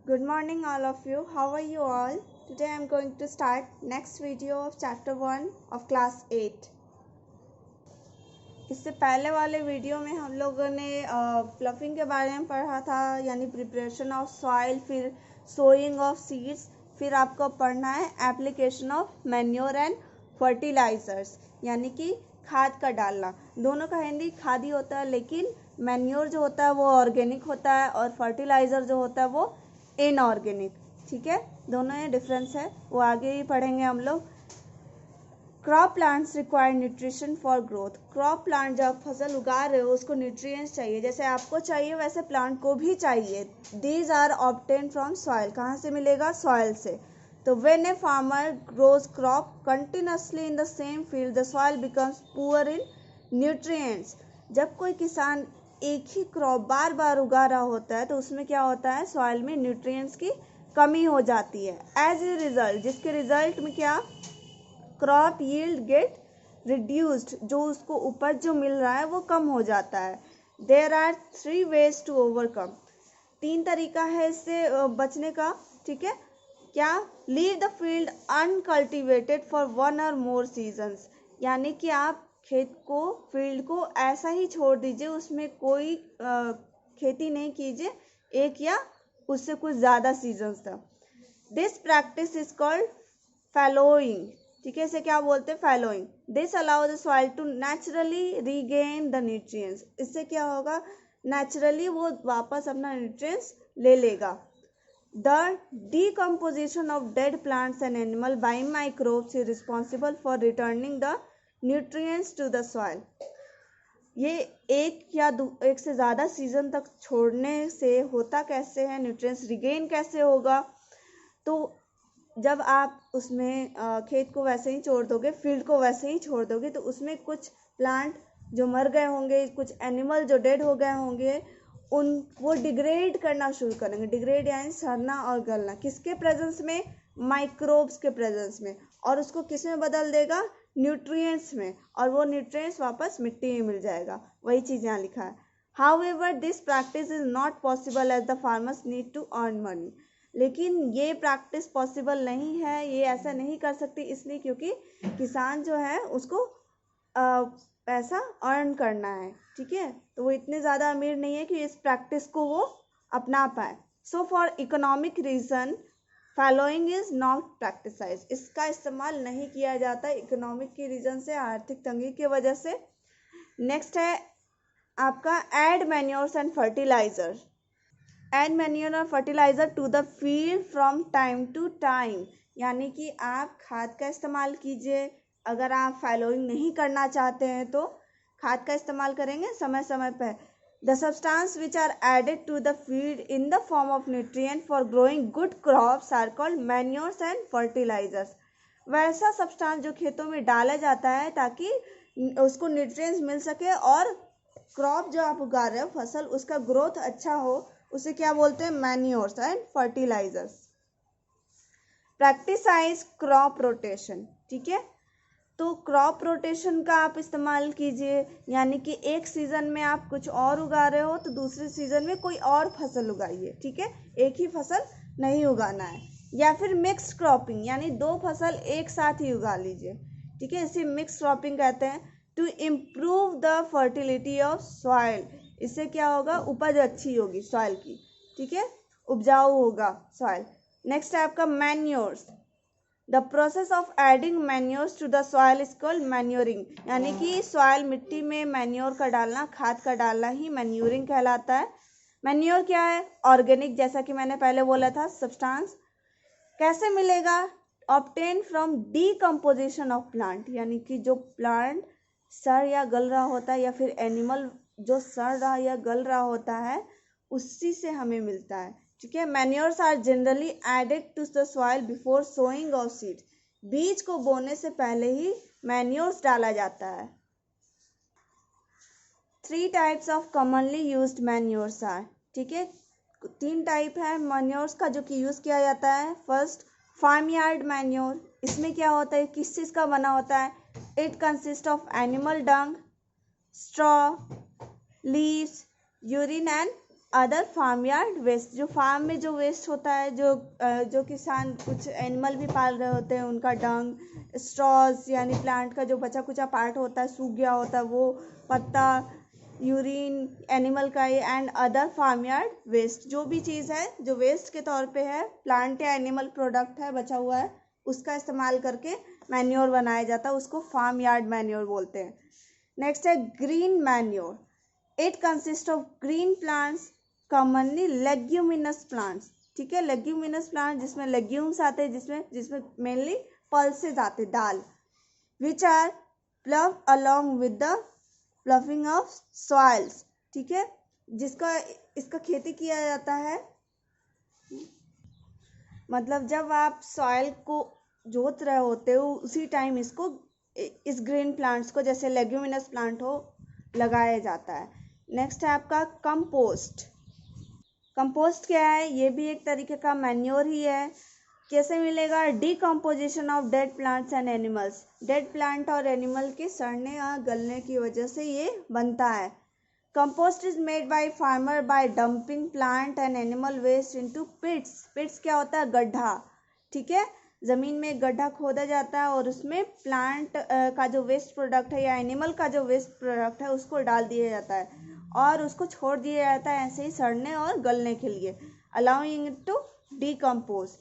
Good morning all of you. How are you all? Today I am going to start next video of chapter 1 of class 8. इससे पहले वाले video में हम लोगों ने ploughing के बारे में पढ़ा था, यानी प्रिपरेशन ऑफ सॉइल, फिर सोइंग ऑफ सीड्स, फिर आपको पढ़ना है application of manure and fertilizers, यानी कि खाद का डालना। दोनों का हिंदी खाद ही होता है, लेकिन मैन्योर जो होता है वो ऑर्गेनिक होता है और फर्टिलाइज़र जो होता है वो इनऑर्गेनिक। ठीक है, दोनों में डिफरेंस है, वो आगे ही पढ़ेंगे हम लोग। Crop plants require nutrition for growth. Crop plant जब फसल उगा रहे हो उसको न्यूट्रिएंट्स चाहिए, जैसे आपको चाहिए वैसे प्लांट को भी चाहिए। These are obtain from soil. कहाँ से मिलेगा? सॉइल से। तो when a farmer grows crop continuously in the same field the soil becomes poor in nutrients. जब कोई किसान एक ही क्रॉप बार बार उगा रहा होता है तो उसमें क्या होता है? सॉइल में न्यूट्रिएंट्स की कमी हो जाती है। एज ए रिजल्ट, जिसके रिजल्ट में क्या? क्रॉप यील्ड गेट रिड्यूस्ड, जो उसको उपज जो मिल रहा है वो कम हो जाता है। There are 3 ways to overcome. 3 तरीका है इससे बचने का। ठीक है, क्या? Leave the field uncultivated for 1 or more seasons, यानी कि आप खेत को, फील्ड को ऐसा ही छोड़ दीजिए, उसमें कोई खेती नहीं कीजिए एक या उससे कुछ ज़्यादा सीजन्स तक। This practice is called fallowing. ठीक है, इसे क्या बोलते हैं? Fallowing. This allow the soil to naturally regain the nutrients. इससे क्या होगा? नेचुरली वो वापस अपना न्यूट्रिएंट्स ले लेगा। The decomposition of dead plants and animal by microbes is responsible for returning the nutrients to the soil. ये एक से ज़्यादा सीजन तक छोड़ने से होता कैसे है? न्यूट्रिएंट्स रिगेन कैसे होगा? तो जब आप उसमें खेत को वैसे ही छोड़ दोगे, फील्ड को वैसे ही छोड़ दोगे, तो उसमें कुछ प्लांट जो मर गए होंगे, कुछ एनिमल जो डेड हो गए होंगे, वो डिग्रेड करना शुरू करेंगे। डिग्रेड यानी सड़ना और गलना। किसके प्रेजेंस में? माइक्रोब्स के प्रेजेंस में। और उसको किस में बदल देगा? न्यूट्रिएंट्स में। और वो न्यूट्रिएंट्स वापस मिट्टी में मिल जाएगा। वही चीज़ यहाँ लिखा है। However this practice is not possible as the farmers need to earn money. लेकिन ये प्रैक्टिस पॉसिबल नहीं है, ये ऐसा नहीं कर सकती, इसलिए क्योंकि किसान जो है उसको पैसा अर्न करना है। ठीक है, तो वो इतने ज़्यादा अमीर नहीं है कि इस प्रैक्टिस को वो अपना पाए। So for economic reason following is not practise. इसका इस्तेमाल नहीं किया जाता इकोनॉमिक की रीज़न से, आर्थिक तंगी की वजह से। नेक्स्ट है आपका add manures and fertiliser. Add manure और fertiliser to the field from time to time, यानी कि आप खाद का इस्तेमाल कीजिए। अगर आप फॉलोइंग नहीं करना चाहते हैं तो खाद का इस्तेमाल करेंगे समय समय पर। The substance which are added to the feed in the form of nutrient for growing good crops are called manures and fertilizers. वैसा सब्सटेंस जो खेतों में डाला जाता है ताकि उसको न्यूट्रिएंट्स मिल सके और क्रॉप जो आप उगा रहे हो, फसल, उसका ग्रोथ अच्छा हो, उसे क्या बोलते हैं? Manures and fertilisers. Practise crop rotation. ठीक है, तो क्रॉप रोटेशन का आप इस्तेमाल कीजिए, यानी कि एक सीज़न में आप कुछ और उगा रहे हो तो दूसरे सीज़न में कोई और फसल उगाइए। ठीक है, एक ही फसल नहीं उगाना है। या फिर मिक्स्ड क्रॉपिंग, यानी 2 फसल एक साथ ही उगा लीजिए। ठीक है, इसे मिक्स क्रॉपिंग कहते हैं। To improve the fertility of soil, इससे क्या होगा? उपज अच्छी होगी सॉइल की। ठीक है, उपजाऊ होगा सॉइल। नेक्स्ट है आपका manures. The process of adding manures to the soil is called manuring, यानी कि सॉइल, मिट्टी में मैन्योर का डालना, खाद का डालना ही मैन्योरिंग कहलाता है। मैन्योर क्या है? ऑर्गेनिक, जैसा कि मैंने पहले बोला था, सब्सटेंस। कैसे मिलेगा? Obtain from decomposition of plant, यानी कि जो प्लांट सड़ या गल रहा होता है, या फिर एनिमल जो सड़ रहा या गल रहा होता है, उसी से हमें मिलता है। ठीक है, manures are generally added to the soil before sowing of seed. बीज को बोने से पहले ही मैन्योर्स डाला जाता है। 3 types of commonly used manures are. ठीक है, 3 टाइप है मैन्योर्स का जो कि यूज़ किया जाता है। First, farm yard manure. इसमें क्या होता है? किस चीज़ का बना होता है? It consist of animal dung, straw, leaves, urine and other farm yard waste, जो फार्म में जो वेस्ट होता है, जो किसान कुछ एनिमल भी पाल रहे होते हैं उनका डंग, स्ट्रॉज यानी प्लांट का जो बचा कुचा पार्ट होता है, सूख गया होता है वो, पत्ता, यूरिन एनिमल का ये, and other farm yard waste, जो भी चीज़ है जो वेस्ट के तौर पे है, प्लांट या एनिमल प्रोडक्ट है बचा हुआ है, उसका इस्तेमाल करके मैन्योर बनाया जाता है, उसको फार्म यार्ड मैन्योर बोलते हैं। नेक्स्ट है green manure. It consist of green plants, commonly leguminous plants, ठीक है, लेग्यूमिनस प्लांट जिसमें लेग्यूम्स आते हैं, जिसमें मेनली पल्सेज आते, दाल, which are plough along with the ploughing of soils, ठीक है, इसका खेती किया जाता है, मतलब जब आप सॉइल को जोत रहे होते हो उसी टाइम इस ग्रीन प्लांट्स को, जैसे लेग्यूमिनस प्लांट हो, लगाया जाता है। नेक्स्ट है आपका कंपोस्ट। कंपोस्ट क्या है? ये भी एक तरीके का मैन्योर ही है। कैसे मिलेगा? Decomposition of dead plants and animals, dead plant और एनिमल के सड़ने या गलने की वजह से ये बनता है। Compost is made by farmer by dumping plant and animal waste into pits. Pits क्या होता है? गड्ढा, ठीक है, ज़मीन में एक गड्ढा खोदा जाता है और उसमें प्लांट का जो वेस्ट प्रोडक्ट है या एनिमल का जो वेस्ट प्रोडक्ट है उसको डाल दिया जाता है और उसको छोड़ दिया जाता है ऐसे ही सड़ने और गलने के लिए, allowing it to decompose.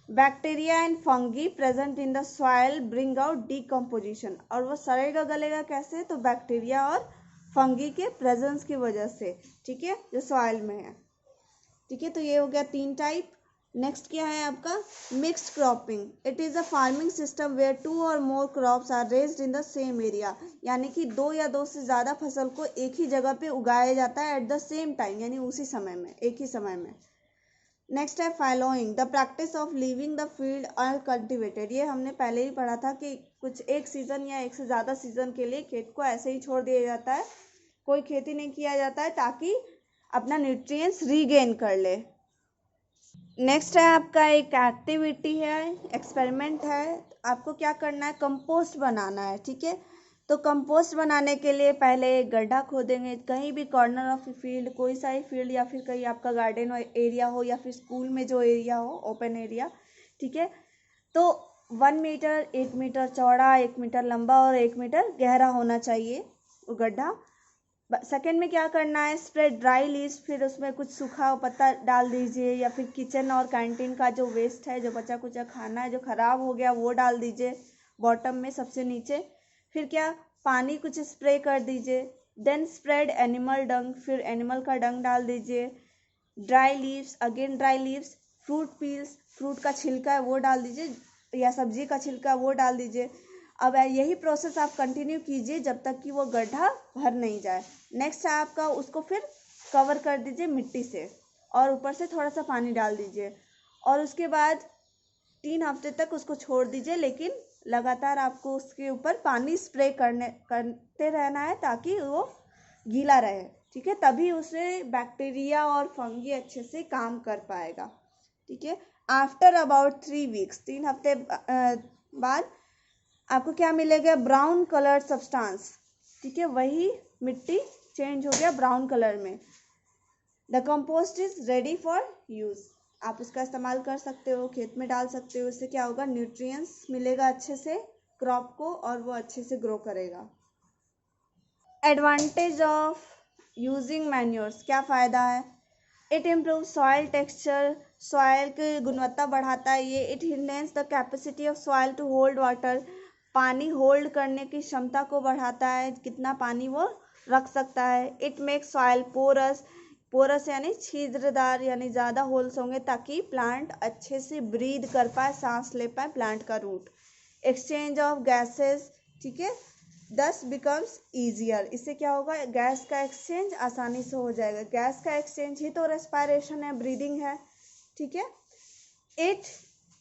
Bacteria and fungi present in the soil bring out decomposition. और वो सड़ेगा गलेगा कैसे? तो बैक्टीरिया और फंगी के प्रेजेंस की वजह से, ठीक है, जो सॉइल में है, ठीक है। तो ये हो गया 3 टाइप। नेक्स्ट क्या है आपका? Mixed cropping. It is a farming system where 2 और more crops are raised in the same area, यानी कि 2 या 2 से ज़्यादा फसल को एक ही जगह पे उगाया जाता है एट द सेम टाइम, यानी उसी समय में, एक ही समय में। नेक्स्ट है fallowing, the practice of leaving the field uncultivated. ये हमने पहले ही पढ़ा था कि कुछ एक सीज़न या एक से ज़्यादा सीज़न के लिए खेत को ऐसे ही छोड़ दिया जाता है, कोई खेती नहीं किया जाता है ताकि अपना न्यूट्रिएंट्स रीगेन कर ले। नेक्स्ट है आपका एक एक्टिविटी है, एक्सपेरिमेंट है। आपको क्या करना है? कंपोस्ट बनाना है, ठीक है। तो कंपोस्ट बनाने के लिए पहले एक गड्ढा खोदेंगे, कहीं भी कॉर्नर ऑफ फील्ड, कोई सा ही फील्ड या फिर कहीं आपका गार्डन एरिया हो या फिर स्कूल में जो एरिया हो, ओपन एरिया, ठीक है। तो 1 मीटर, 1 मीटर चौड़ा, 1 मीटर लंबा और 1 मीटर गहरा होना चाहिए वो गड्ढा। सेकेंड में क्या करना है? स्प्रेड ड्राई लीव्स, फिर उसमें कुछ सूखा पत्ता डाल दीजिए या फिर किचन और कैंटीन का जो वेस्ट है, जो बचा कुचा खाना है जो ख़राब हो गया, वो डाल दीजिए बॉटम में सबसे नीचे। फिर क्या? पानी कुछ स्प्रे कर दीजिए। देन स्प्रेड एनिमल डंग, फिर एनिमल का डंग डाल दीजिए। Dry leaves, again dry leaves. Fruit peels, fruit का छिलका है वो डाल दीजिए या सब्जी का छिलका वो डाल दीजिए। अब यही प्रोसेस आप कंटिन्यू कीजिए जब तक कि वो गड्ढा भर नहीं जाए। नेक्स्ट है आपका, उसको फिर कवर कर दीजिए मिट्टी से और ऊपर से थोड़ा सा पानी डाल दीजिए और उसके बाद 3 हफ्ते तक उसको छोड़ दीजिए, लेकिन लगातार आपको उसके ऊपर पानी स्प्रे करते रहना है ताकि वो गीला रहे, ठीक है, तभी उससे बैक्टीरिया और फंगी अच्छे से काम कर पाएगा, ठीक है। आफ्टर अबाउट 3 वीक्स, 3 हफ्ते बाद आपको क्या मिलेगा? ब्राउन कलर सब्सटेंस, ठीक है, वही मिट्टी चेंज हो गया ब्राउन कलर में। The compost is ready for use. आप उसका इस्तेमाल कर सकते हो, खेत में डाल सकते हो। इससे क्या होगा? न्यूट्रिएंट्स मिलेगा अच्छे से क्रॉप को और वो अच्छे से ग्रो करेगा। एडवांटेज ऑफ यूजिंग मैन्योर्स, क्या फ़ायदा है? It improve soil texture, soil की गुणवत्ता बढ़ाता है ये। It enhance the capacity of soil to hold water, पानी होल्ड करने की क्षमता को बढ़ाता है, कितना पानी वो रख सकता है। It makes soil porous, porous यानी छिद्रदार, यानी ज़्यादा होल्स होंगे ताकि प्लांट अच्छे से ब्रीद कर पाए, सांस ले पाए प्लांट का रूट। एक्सचेंज ऑफ गैसेस, ठीक है, दस बिकम्स ईजियर। इससे क्या होगा? गैस का एक्सचेंज आसानी से हो जाएगा। गैस का एक्सचेंज ही तो रेस्पायरेशन है, ब्रीदिंग है, ठीक है। It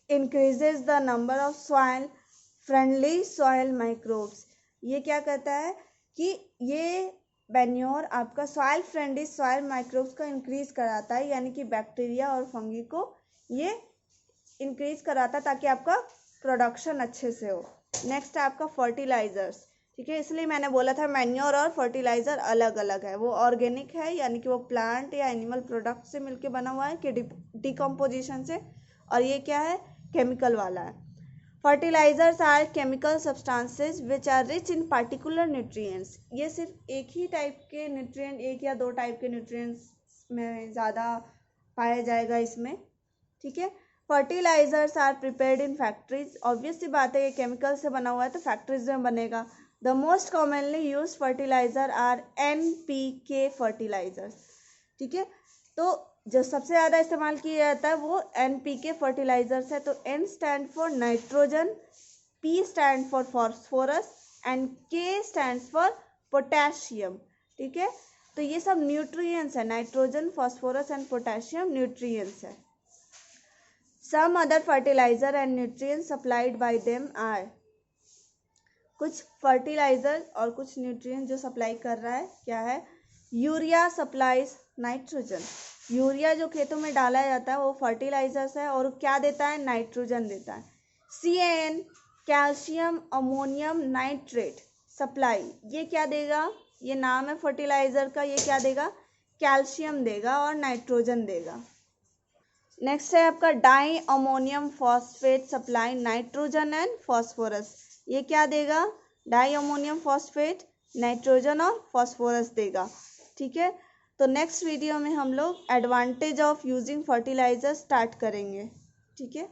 increases the number of soil friendly soil microbes. ये क्या कहता है कि ये मैन्योर आपका सॉइल फ्रेंडली सॉइल माइक्रोब्स को इंक्रीज कराता है, यानी कि बैक्टीरिया और फंगी को ये इंक्रीज कराता है ताकि आपका प्रोडक्शन अच्छे से हो। नेक्स्ट है आपका फर्टिलाइजर्स। ठीक है, इसलिए मैंने बोला था मैन्योर और फर्टिलाइज़र अलग अलग है। वो ऑर्गेनिक है यानी कि वो प्लांट या एनिमल प्रोडक्ट से मिलके बना हुआ है कि डिकम्पोजिशन से, और ये क्या है, केमिकल वाला है। Fertilisers are chemical substances which are rich in particular nutrients. ये सिर्फ एक ही टाइप के न्यूट्रिएंट, एक या दो टाइप के न्यूट्रिएंट्स में ज़्यादा पाया जाएगा इसमें। ठीक है, fertilisers are prepared in factories. Obvious सी बात है, ये केमिकल से बना हुआ है तो फैक्ट्रीज में बनेगा। The most commonly use fertilizer are NPK fertilizers. ठीक है, तो जो सबसे ज़्यादा इस्तेमाल किया जाता है वो NPK फर्टिलाइजर्स है। तो N stand for nitrogen, P stand for phosphorus and K stand for potassium. ठीक है, तो ये सब न्यूट्रिएंट्स है, nitrogen, phosphorus and potassium nutrients है। Some other fertiliser and nutrients supplied by them are. कुछ फर्टिलाइजर और कुछ न्यूट्रिएंट्स जो सप्लाई कर रहा है क्या है, यूरिया सप्लाइज नाइट्रोजन। यूरिया जो खेतों में डाला जाता है वो फर्टिलाइजर्स है और क्या देता है, नाइट्रोजन देता है। CAN calcium ammonium nitrate supply, ये क्या देगा, ये नाम है फर्टिलाइजर का, ये क्या देगा, कैल्शियम देगा और नाइट्रोजन देगा। नेक्स्ट है आपका di ammonium phosphate supply nitrogen and phosphorus. ये क्या देगा, डाई अमोनियम फॉस्फेट नाइट्रोजन और फॉस्फोरस देगा। ठीक है, तो नेक्स्ट वीडियो में हम लोग advantage of using fertilizer start करेंगे। ठीक है।